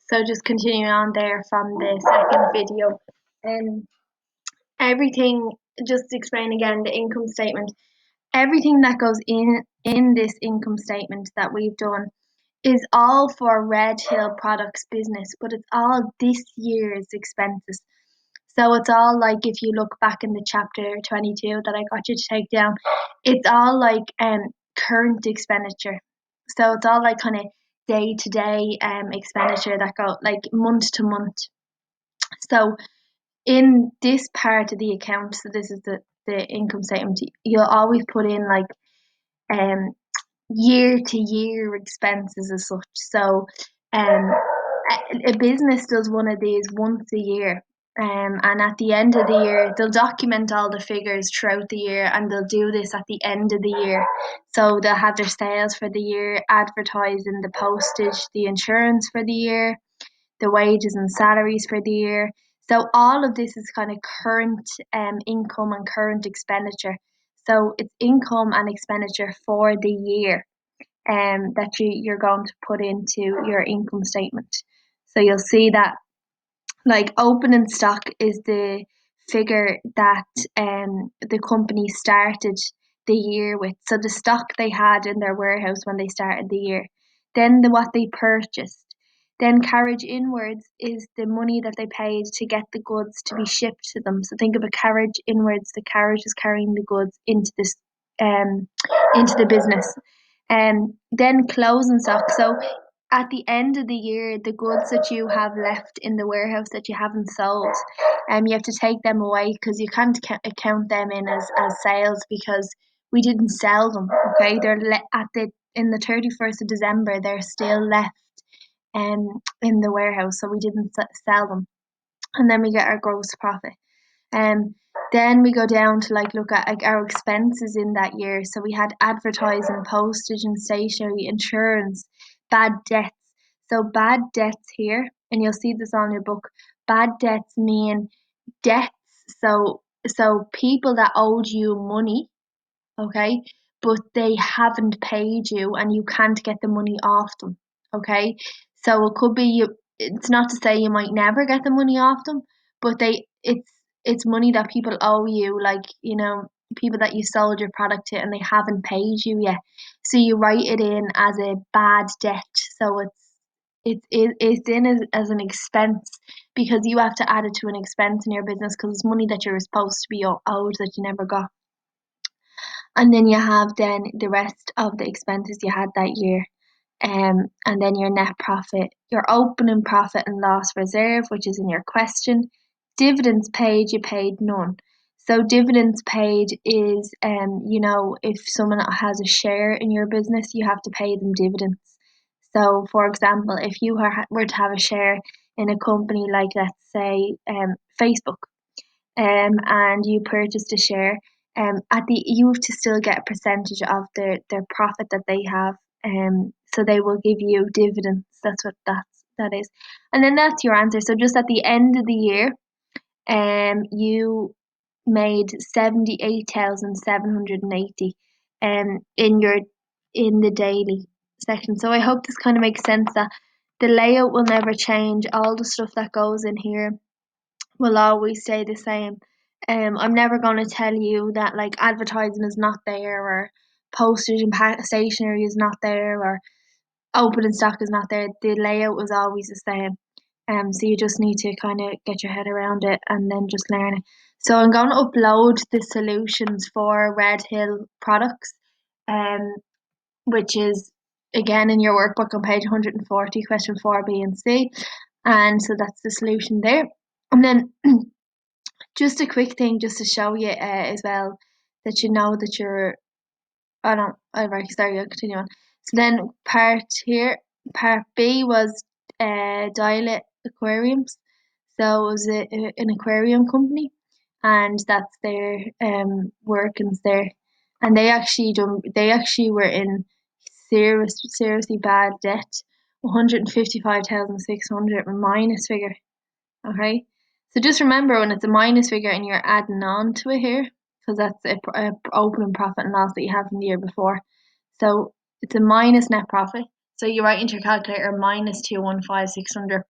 So just continuing on there from the second video, um, everything. Just to explain again the income statement. Everything that goes in this income statement that we've done is all for Red Hill Products business, but it's all this year's expenses. So it's all like if you look back in the chapter 22 that I got you to take down, it's all like current expenditure. So it's all like kind of day to day expenditure that go like month to month. So in this part of the account, so this is the income statement, you'll always put in like um year to year expenses as such. So um a business does one of these once a year. And at the end of the year, they'll document all the figures throughout the year and they'll do this at the end of the year. So they'll have their sales for the year, advertising, the postage, the insurance for the year, the wages and salaries for the year. So all of this is kind of current income and current expenditure. So it's income and expenditure for the year that you're going to put into your income statement. So you'll see that like opening stock is the figure that the company started the year with. So the stock they had in their warehouse when they started the year. Then what they purchased. Then carriage inwards is the money that they paid to get the goods to be shipped to them. So think of a carriage inwards. The carriage is carrying the goods um into the business. Then closing stock. So at the end of the year, the goods that you have left in the warehouse that you haven't sold, you have to take them away because you can't account them in as sales because we didn't sell them. Okay, they're at the in the 31st of December. They're still left in the warehouse, so we didn't sell them, and then we get our gross profit. Um, then we go down to like look at like our expenses in that year. So we had advertising, postage and stationery, insurance, bad debts. So bad debts here, and you'll see this on your book. Bad debts mean debts. So people that owed you money, okay, but they haven't paid you and you can't get the money off them, okay? So it could be you, it's not to say you might never get the money off them, but it's money that people owe you, like, people that you sold your product to and they haven't paid you yet. So you write it in as a bad debt. So it's in as an expense because you have to add it to an expense in your business because it's money that you're supposed to be owed that you never got. And then you have then the rest of the expenses you had that year. And then your net profit, your opening profit and loss reserve, which is in your question. Dividends paid, you paid none. So dividends paid is, if someone has a share in your business, you have to pay them dividends. So, for example, if you were to have a share in a company like, let's say, Facebook, and you purchased a share, you have to still get a percentage of their profit that they have. So they will give you dividends. That's what that is. And then that's your answer. So just at the end of the year, you made 78,780 in the daily section. So I hope this kind of makes sense that the layout will never change. All the stuff that goes in here will always stay the same. I'm never going to tell you that like advertising is not there or postage and stationery is not there or opening stock is not there. The layout was always the same. So you just need to kind of get your head around it and then just learn it. So I'm going to upload the solutions for Red Hill Products, um, which is again in your workbook on page 140, question 4B and C. And so that's the solution there. And then just a quick thing just to show you as well that you know that you're. Oh no, right, sorry, I'll continue on. So then part B was Dialet Aquariums. So it was an aquarium company, and that's their workings there. And they actually were in seriously bad debt, 155,600 minus figure. Okay, so just remember when it's a minus figure and you're adding on to it here, because that's a opening profit and loss that you have from the year before. So it's a minus net profit. So you write into your calculator minus 215,600